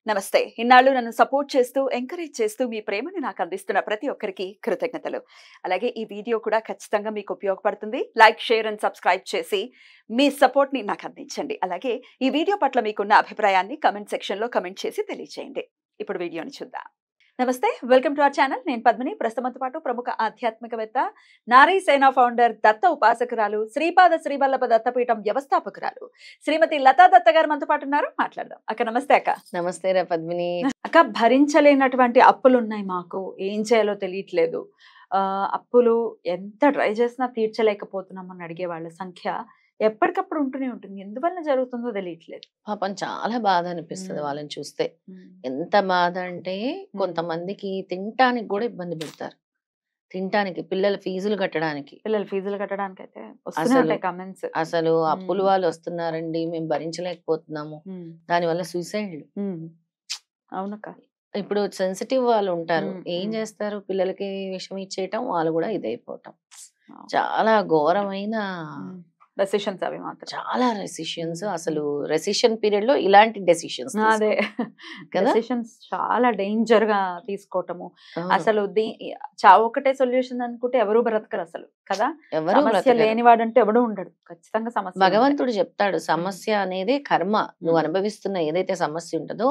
నమస్తే. ఇన్నాళ్ళు నన్ను సపోర్ట్ చేస్తూ, ఎంకరేజ్ చేస్తూ మీ ప్రేమని నాకు అందిస్తున్న ప్రతి ఒక్కరికి కృతజ్ఞతలు. అలాగే ఈ వీడియో కూడా ఖచ్చితంగా మీకు ఉపయోగపడుతుంది. లైక్, షేర్ అండ్ సబ్స్క్రైబ్ చేసి మీ సపోర్ట్‌ని నాకు అందించండి. అలాగే ఈ వీడియో పట్ల మీకున్న అభిప్రాయాన్ని కామెంట్ సెక్షన్‌లో కామెంట్ చేసి తెలియజేయండి. ఇప్పుడు వీడియోని చూద్దాం. నమస్తే. Welcome to our channel. నేను పద్మిని. ప్రస్తుతంతో పాటు ప్రముఖ ఆధ్యాత్మికవేత్త, నారీ సేన ఫౌండర్, దత్త ఉపాసకురాలు, శ్రీపాద శ్రీవల్లభ దత్తపీఠం వ్యవస్థాపకురాలు శ్రీమతి లతా దత్త గారు మనతో పాటు ఉన్నారు. మాట్లాడదాం. అక్క నమస్తే అక్క. నమస్తే రా పద్మిని. అక్క, భరించలేనటువంటి అప్పులు ఉన్నాయి మాకు. ఏం చేయాలో తెలియట్లేదు. అప్పులు ఎంత ట్రై చేసినా తీర్చలేకపోతున్నామని అడిగే వాళ్ళ సంఖ్య ఎప్పటికప్పుడు ఉంటూనే ఉంటుంది. ఎందువల్ల జరుగుతుందో తెలియట్లేదు. పాపం చాలా బాధ అనిపిస్తుంది వాళ్ళని చూస్తే. ఎంత బాధ అంటే కొంతమందికి తినటానికి కూడా ఇబ్బంది పెడతారు. తినటానికి, పిల్లల ఫీజులు కట్టడానికి. అయితే వస్తున్నాయి కామెంట్స్. అసలు అప్పులు వాళ్ళు వస్తున్నారండి, మేము భరించలేకపోతున్నాము. దానివల్ల సూసైడ్లు. అవునక్క. ఇప్పుడు సెన్సిటివ్ వాళ్ళు ఉంటారు, ఏం చేస్తారు, పిల్లలకి విషం ఇచ్చేయటం, వాళ్ళు కూడా ఇదైపోవటం. చాలా ఘోరమైన డెసిషన్స్ అవి మాత్రం. చాలా రెసిషన్స్. అసలు రెసిషన్ పీరియడ్ లో ఇలాంటి డెసిషన్స్, అదే డెసిషన్స్ చాలా డేంజర్ గా తీసుకోవటము. అసలు చావు ఒకటే సొల్యూషన్ అనుకుంటే ఎవరు బ్రతకరు అసలు కదా. సమస్య లేనివాడంటే ఎవడు ఉండడు. ఖచ్చితంగా సమస్య. భగవంతుడు చెప్తాడు, సమస్య అనేది కర్మ. నువ్వు అనుభవిస్తున్న ఏదైతే సమస్య ఉంటుందో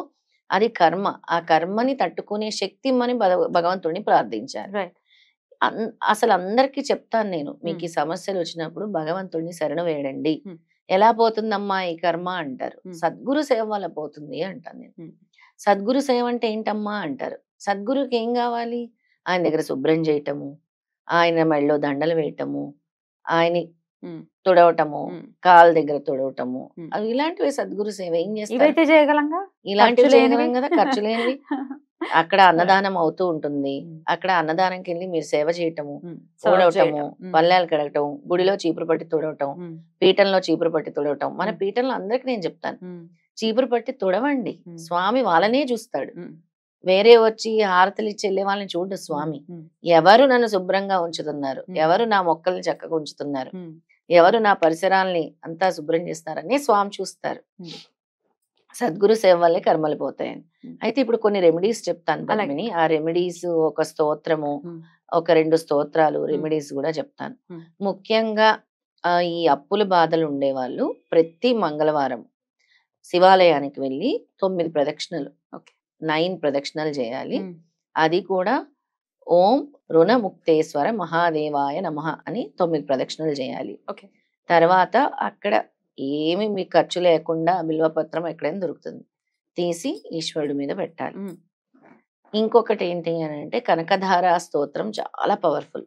అది కర్మ. ఆ కర్మని తట్టుకునే శక్తి అని భగవంతుడిని ప్రార్థించారు. అసలు అందరికీ చెప్తాను నేను, మీకు ఈ సమస్యలు వచ్చినప్పుడు భగవంతుడిని శరణు వేయండి. ఎలా పోతుందమ్మా ఈ కర్మ అంటారు. సద్గురు సేవ వల్ల పోతుంది అంటాను నేను. సద్గురు సేవ అంటే ఏంటమ్మా అంటారు. సద్గురుకి ఏం కావాలి? ఆయన దగ్గర శుభ్రం చేయటము, ఆయన మెడలో దండలు వేయటము, ఆయన తుడవటము, కాళ్ళ దగ్గర తుడవటము, అవి ఇలాంటివి సద్గురు సేవ. ఏం చేస్తారు? ఇలాంటివి చేయగలం కదా, ఖర్చు లేనివి. అక్కడ అన్నదానం అవుతూ ఉంటుంది. అక్కడ అన్నదానంకి వెళ్ళి మీరు సేవ చేయటము, తుడవటము, పల్లెలు కడగటం, గుడిలో చీపురు పట్టి తుడవటం, పీఠంలో చీపురు పట్టి తుడవటం. మన పీఠంలో అందరికి నేను చెప్తాను, చీపురు పట్టి తుడవండి. స్వామి వాళ్ళనే చూస్తాడు. వేరే వచ్చి హారతలు ఇచ్చి వెళ్ళే వాళ్ళని చూడు స్వామి. ఎవరు నన్ను శుభ్రంగా ఉంచుతున్నారు, ఎవరు నా మొక్కల్ని చక్కగా ఉంచుతున్నారు, ఎవరు నా పరిసరాల్ని అంతా శుభ్రం చేస్తారని స్వామి చూస్తారు. సద్గురు సేవ వల్లే కర్మలు పోతాయని. అయితే ఇప్పుడు కొన్ని రెమెడీస్ చెప్తాను పద్మిని. ఆ రెమెడీస్ ఒక స్తోత్రము, ఒక 2 స్తోత్రాలు రెమెడీస్ కూడా చెప్తాను. ముఖ్యంగా ఈ అప్పుల బాధలు ఉండేవాళ్ళు ప్రతి మంగళవారం శివాలయానికి వెళ్ళి 9 ప్రదక్షిణలు, 9 ప్రదక్షిణలు చేయాలి. అది కూడా ఓం రుణముక్తేశ్వర మహాదేవాయ నమః అని 9 ప్రదక్షిణలు చేయాలి. తర్వాత అక్కడ ఏమి మీకు ఖర్చు లేకుండా బిల్వపత్రం ఎక్కడైనా దొరుకుతుంది, తీసి ఈశ్వరుడి మీద పెట్టాలి. ఇంకొకటి ఏంటి అని అంటే కనకధార స్తోత్రం చాలా పవర్ఫుల్.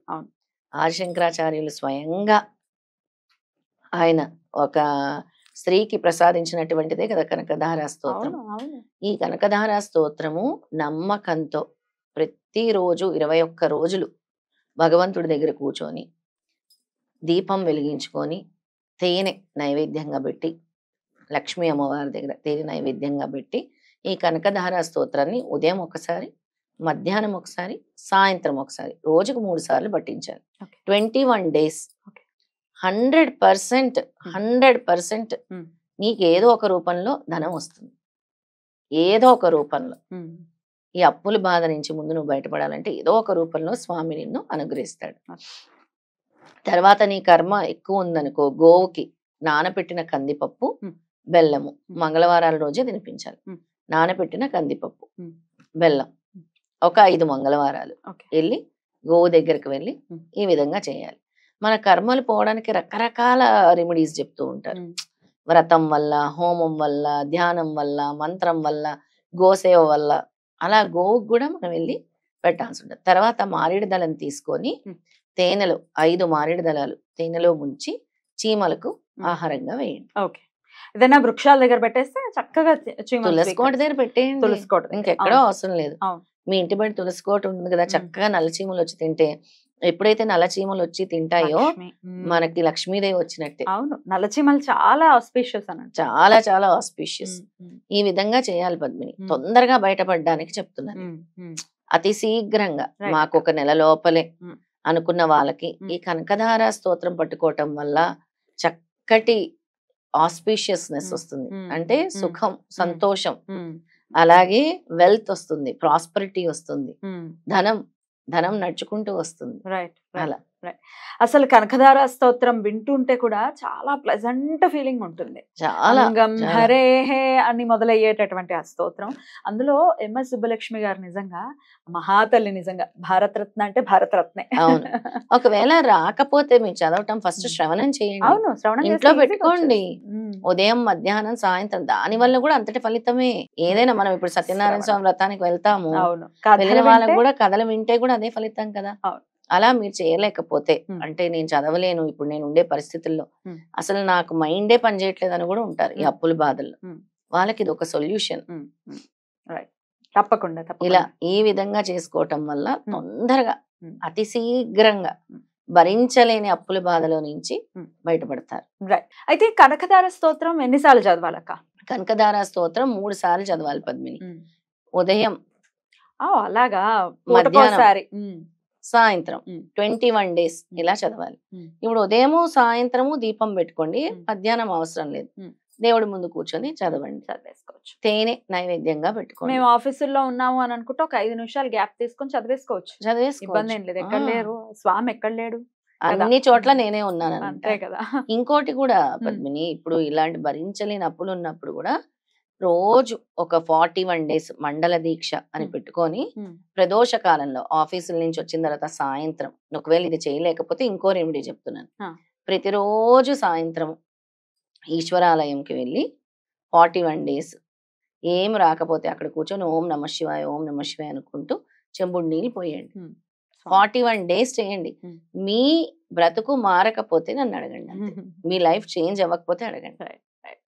ఆదిశంకరాచార్యులు స్వయంగా ఆయన ఒక స్త్రీకి ప్రసాదించినటువంటిదే కదా కనకధార స్తోత్రం. ఈ కనకధార స్తోత్రము నమ్మకంతో ప్రతిరోజు 21 రోజులు భగవంతుడి దగ్గర కూర్చొని దీపం వెలిగించుకొని తేనె నైవేద్యంగా పెట్టి, లక్ష్మీ అమ్మవారి దగ్గర తేనె నైవేద్యంగా పెట్టి ఈ కనకధార స్తోత్రాన్ని ఉదయం ఒకసారి, మధ్యాహ్నం ఒకసారి, సాయంత్రం ఒకసారి, రోజుకు 3 సార్లు పఠించాలి. 21 days 100% నీకు ఏదో ఒక రూపంలో ధనం వస్తుంది. ఏదో ఒక రూపంలో. ఈ అప్పుల బాధ నుంచి ముందు నువ్వు బయటపడాలంటే ఏదో ఒక రూపంలో స్వామి నిన్ను అనుగ్రహిస్తాడు. తర్వాత నీ కర్మ ఎక్కువ ఉందనుకో, గోవుకి నానపెట్టిన కందిపప్పు, బెల్లము మంగళవారాల రోజే తినిపించాలి. నానపెట్టిన కందిపప్పు, బెల్లం ఒక 5 మంగళవారాలు వెళ్ళి గోవు దగ్గరికి వెళ్ళి ఈ విధంగా చేయాలి. మన కర్మలు పోవడానికి రకరకాల రెమెడీస్ చెప్తూ ఉంటారు. వ్రతం వల్ల, హోమం వల్ల, ధ్యానం వల్ల, మంత్రం వల్ల, గోసేవ వల్ల. అలా గోవుకు కూడా మనం వెళ్ళి పెట్టాల్సి ఉంటుంది. తర్వాత మారేడు దళం తీసుకొని తేనెలో 5 మారేడు దళాలు తేనెలో ముంచి చీమలకు ఆహారంగా వేయండి. ఏదైనా వృక్షాల దగ్గర పెట్టేస్తే చక్కగా తులసికోట దగ్గర పెట్టేయండి. తులసికోట ఇంకెక్కడో అవసరం లేదు. మీ ఇంటి బయట తులసికోట ఉంటుంది కదా, చక్కగా నల్ల చీమలు వచ్చి తింటే, ఎప్పుడైతే నల్ల చీమలు వచ్చి తింటాయో మనకి లక్ష్మీదేవి వచ్చినట్టే. అవును, నల్ల చీమలు చాలా ఆస్పిషియస్ అన్నట్టు. చాలా చాలా ఆస్పిషియస్. ఈ విధంగా చేయాలి పద్మిని. తొందరగా బయటపడడానికి చెప్తున్నాను. అతి శీఘ్రంగా మాకు 1 నెల లోపలే అనుకున్న వాళ్ళకి ఈ కనకధార స్తోత్రం పట్టుకోవటం వల్ల చక్కటి ఆస్పిషియస్నెస్ వస్తుంది. అంటే సుఖం, సంతోషం, అలాగే వెల్త్ వస్తుంది, ప్రాస్పరిటీ వస్తుంది, ధనం నడుచుకుంటూ వస్తుంది. రైట్ అలా అసలు కనకధార స్తోత్రం వింటుంటే కూడా చాలా ప్లెజెంట్ ఫీలింగ్ ఉంటుంది. చాలా అంగం హరే హే అని మొదలయ్యేటటువంటి ఆ స్తోత్రం. అందులో ఎంఎస్ సుబ్బలక్ష్మి గారు నిజంగా మహాతల్లి, నిజంగా భారతరత్న అంటే భారతరత్నే. అవును. ఒకవేళ రాకపోతే మీరు చదవటం ఫస్ట్ శ్రవణం చేయండి. అవును, శ్రవణం ఇంట్లో పెట్టుకోండి. ఉదయం, మధ్యాహ్నం, సాయంత్రం. దాని వల్ల కూడా అంతటి ఫలితమే. ఏదైనా మనం ఇప్పుడు సత్యనారాయణ స్వామి వ్రతానికి వెళ్తాము, అవును, వెళ్ళిన వాళ్ళకి కూడా కథలు వింటే కూడా అదే ఫలితం కదా. అలా మీరు చేయలేకపోతే, అంటే నేను చదవలేను ఇప్పుడు నేను ఉండే పరిస్థితుల్లో, అసలు నాకు మైండే పనిచేయట్లేదు అని కూడా ఉంటారు ఈ అప్పుల బాధల్లో. వాళ్ళకి ఇది ఒక సొల్యూషన్. తప్పకుండా ఇలా ఈ విధంగా చేసుకోవటం వల్ల తొందరగా, అతి శీఘ్రంగా భరించలేని అప్పుల బాధలో నుంచి బయటపడతారు. అయితే కనకధార స్తోత్రం ఎన్నిసార్లు చదవాలక్క? కనకధార స్తోత్రం 3 సార్లు చదవాలి పద్మిని. ఉదయం, అలాగా, మధ్యాహ్నం, సాయంత్రం 21 days ఇలా చదవాలి. ఇప్పుడు ఉదయము సాయంత్రము దీపం పెట్టుకోండి, మధ్యాహ్నం అవసరం లేదు, దేవుడి ముందు కూర్చొని చదవండి, చదివేసుకోవచ్చు. తేనె నైవేద్యంగా పెట్టుకోండి. మేము ఆఫీసుల్లో ఉన్నాము అని అనుకుంటే ఒక 5 నిమిషాలు గ్యాప్ తీసుకొని చదివేసుకోవచ్చు, ఇబ్బంది ఏం లేదు. ఎక్కడ లేరు స్వామి, ఎక్కడ లేడు, అన్ని చోట్ల నేనే ఉన్నాను అంతే కదా. ఇంకోటి కూడా పద్మిని, ఇప్పుడు ఇలాంటి భరించలేని అప్పులు ఉన్నప్పుడు కూడా రోజు ఒక 41 days మండల దీక్ష అని పెట్టుకొని, ప్రదోష కాలంలో ఆఫీసుల నుంచి వచ్చిన తర్వాత సాయంత్రం, ఒకవేళ ఇది చేయలేకపోతే ఇంకో రెమెడీ చెప్తున్నాను. ప్రతిరోజు సాయంత్రం ఈశ్వరాలయంకి వెళ్ళి 41 days ఏం రాకపోతే అక్కడ కూర్చొని ఓం నమ శివాయ, ఓం నమ శివాయ అనుకుంటూ చెంబుడు నీళ్ళు పోయండి. 41 days చేయండి. మీ బ్రతుకు మారకపోతే నన్ను అడగండి, మీ లైఫ్ చేంజ్ అవ్వకపోతే అడగండి.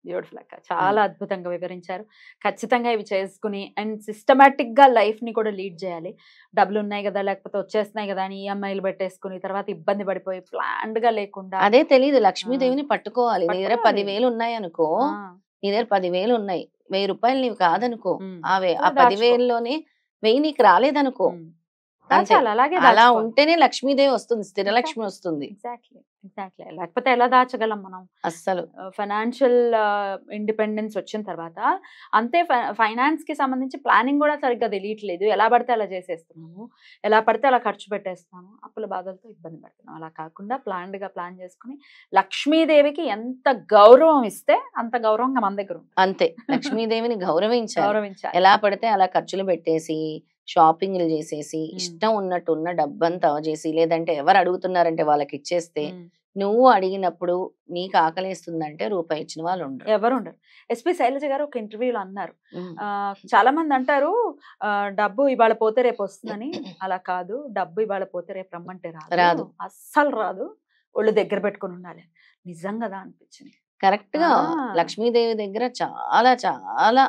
బ్యూటిఫుల్ అక్క, చాలా అద్భుతంగా వివరించారు. ఖచ్చితంగా ఇవి చేసుకుని అండ్ సిస్టమేటిక్ గా లైఫ్ ని కూడా లీడ్ చేయాలి. డబ్బులు ఉన్నాయి కదా, లేకపోతే వచ్చేస్తున్నాయి కదా అని ఈఎంఐలు పెట్టేసుకుని తర్వాత ఇబ్బంది పడిపోయి ప్లాన్డ్ గా లేకుండా. అదే తెలియదు, లక్ష్మీదేవిని పట్టుకోవాలి. నీ దగ్గర 10,000 ఉన్నాయి అనుకో, నీ దగ్గర 10,000 ఉన్నాయి, 1,000 రూపాయలు నీవు కాదనుకో, ఆ 10,000లోనే 1,000 నీకు రాలేదనుకో, అలా ఉంటేనే లక్ష్మీదేవి వస్తుంది, స్థిరలక్ష్మి వస్తుంది. లేకపోతే ఎలా దాచగలం మనం అస్సలు. ఫైనాన్షియల్ ఇండిపెండెన్స్ వచ్చిన తర్వాత అంతే, ఫైనాన్స్ కి సంబంధించి ప్లానింగ్ కూడా సరిగ్గా తెలియట్లేదు, ఎలా పడితే అలా చేసేస్తున్నాము, ఎలా పడితే అలా ఖర్చు పెట్టేస్తున్నాము, అప్పుల బాధలతో ఇబ్బంది పడుతున్నాం. అలా కాకుండా ప్లాన్డ్ గా ప్లాన్ చేసుకుని లక్ష్మీదేవికి ఎంత గౌరవం ఇస్తే అంత గౌరవంగా మన దగ్గర అంతే. లక్ష్మీదేవిని గౌరవించాలి. ఎలా పడితే అలా ఖర్చులు పెట్టేసి, షాపింగ్లు చేసేసి, ఇష్టం ఉన్నట్టు ఉన్న డబ్బంతా చేసి, లేదంటే ఎవరు అడుగుతున్నారంటే వాళ్ళకి ఇచ్చేస్తే, నువ్వు అడిగినప్పుడు నీకు ఆకలిస్తుందంటే రూపాయి ఇచ్చిన వాళ్ళు ఉండరు, ఎవరు ఉండరు. ఎస్పీ శైలజ గారు ఒక ఇంటర్వ్యూలో అన్నారు, చాలా మంది అంటారు డబ్బు ఇవాళ పోతే రేపు వస్తుందని. అలా కాదు, డబ్బు ఇవాళ పోతే రేపు రమ్మంటే రాదు, అస్సలు రాదు, ఒళ్ళు దగ్గర పెట్టుకుని ఉండాలి. నిజం కదా అనిపించింది. కరెక్ట్ గా లక్ష్మీదేవి దగ్గర చాలా చాలా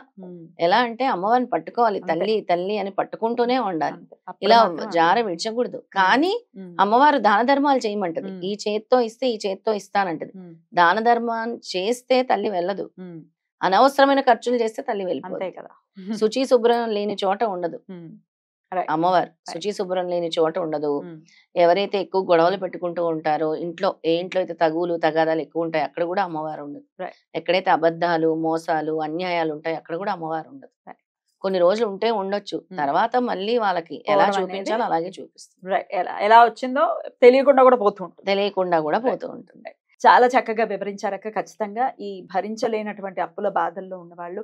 ఎలా అంటే అమ్మవారిని పట్టుకోవాలి, తల్లి తల్లి అని పట్టుకుంటూనే ఉండాలి, ఇలా జార విడిచకూడదు. కానీ అమ్మవారు దాన ధర్మాలు చేయమంటది, ఈ చేత్తో ఇస్తే ఈ చేత్తో ఇస్తానంటది. దాన ధర్మం చేస్తే తల్లి వెళ్ళదు, అనవసరమైన ఖర్చులు చేస్తే తల్లి వెళ్ళిపోతుంది కదా. శుచి శుభ్రం లేని చోట ఉండదు అమ్మవారు, శుచి శుభ్రం లేని చోట ఉండదు. ఎవరైతే ఎక్కువ గొడవలు పెట్టుకుంటూ ఉంటారో, ఏ ఇంట్లో అయితే తగువులు తగాదాలు ఎక్కువ ఉంటాయి అక్కడ కూడా అమ్మవారు ఉండదు. ఎక్కడైతే అబద్ధాలు, మోసాలు, అన్యాయాలు ఉంటాయి అక్కడ కూడా అమ్మవారు ఉండదు. కొన్ని రోజులు ఉంటే ఉండొచ్చు, తర్వాత మళ్ళీ వాళ్ళకి ఎలా చూపించాలో అలాగే చూపిస్తుంది. ఎలా వచ్చిందో తెలియకుండా కూడా పోతూ ఉంటుంది. చాలా చక్కగా వివరించారక్క. ఖచ్చితంగా ఈ భరించలేనటువంటి అప్పుల బాధల్లో ఉన్న వాళ్ళు